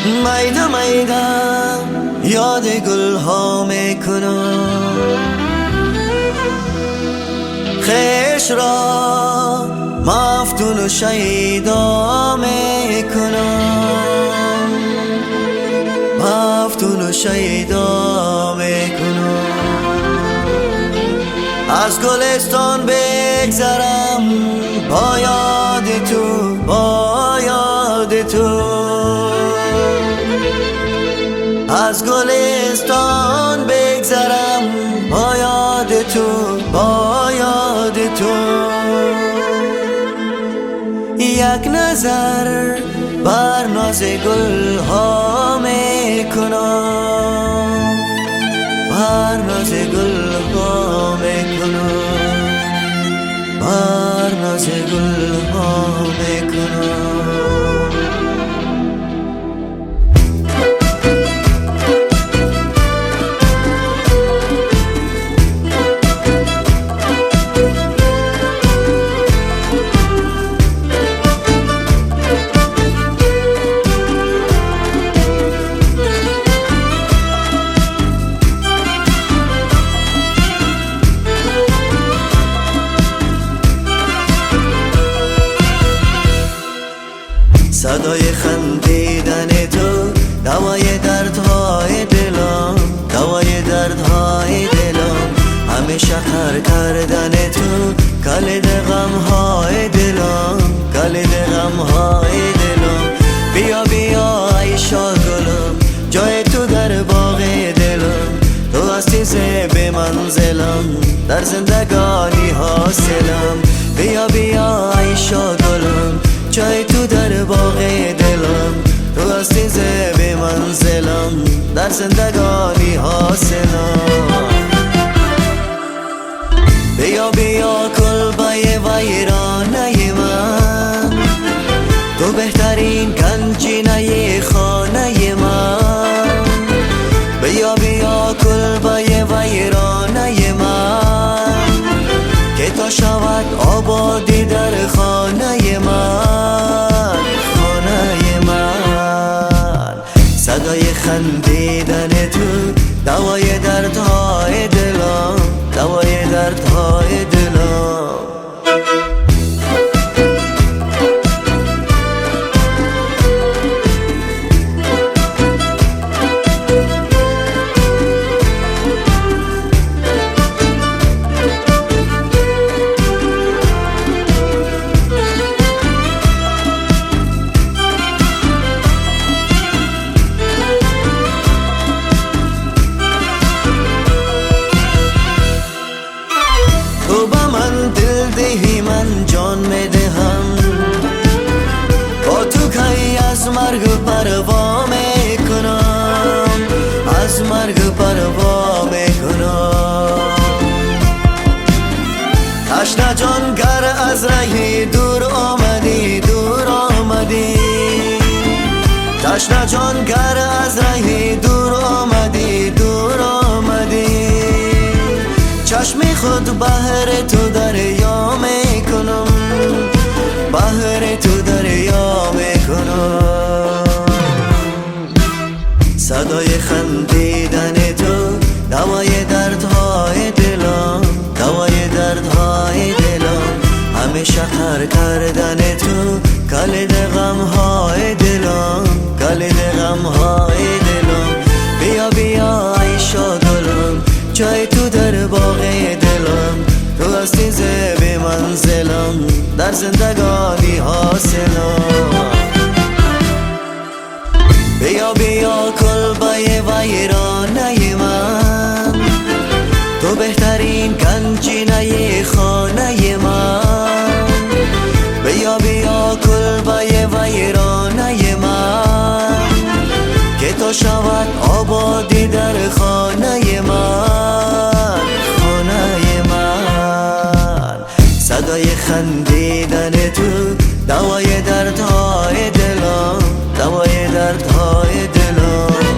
میده میده یاد گل ها میکنم، خیش را مفتون و شیدا میکنم، مفتون و شیدا میکنم. از گلستان بگذرم با یاد تو، با یاد تو. از گلستان بگذرم با یاد تو، با یاد تو. یک نظر بر ناز گل ها میکنم، بر ناز گل ها میکنم، بر ناز گل ها میکنم. صدای خندیدن تو دوای دردهای دلم، دوای دردهای دلم. همیشه خر کردن تو کلید غمهای دلم، کلید غمهای دلم. بیا بیا ای شاگلم، جای تو در باغ دلم. تو هستی زیب منزلم، در زندگانی حاصلم. بیا بیا ای شاگلم، جای تو در باغ دلم. تو هستی زیب منزلم، در زندگانی حاصلم. بیا بیا کلبه ویرانه من، تو بهترین گنجینه خانه من. بیا بیا کلبه ویرانه من، که تا شود آبادی در خانه من، خانه من. صدای خندیدن تو دوای دردهای دلم، دوای دردهای دلم. تو با من دل دهی، من جان میدهم. با تو کی از مرگ پروا میکنم، از مرگ پروا میکنم. تشنه جان گر از رهی دور آمدی، دور آمدی. تشنه جان گر از رهی دور آمدی، دور آمدی. چشمی خود بحر تو دریا میکنم، بحر تو دریا میکنم. صدای خندیدن تو دوای دردهای دلم، دوای دردهای دلم. همیشه خر کردن تو کلید غمهای دلم، کلید غمهای دلم. بیا بیا ای شاگلم، جای تو در باغ دلم. تو هستی زیب منزلم، در زندگانی حاصلم. بیا بیا کلبه ویرانه من، تو بهترین گنجینه خانه من. بیا بیا کلبه ویرانه من، که تا شود آبادی در خانه من، خانه من. صدای خندیدن تو دوای دردهای دلم، دوای دردهای دلم.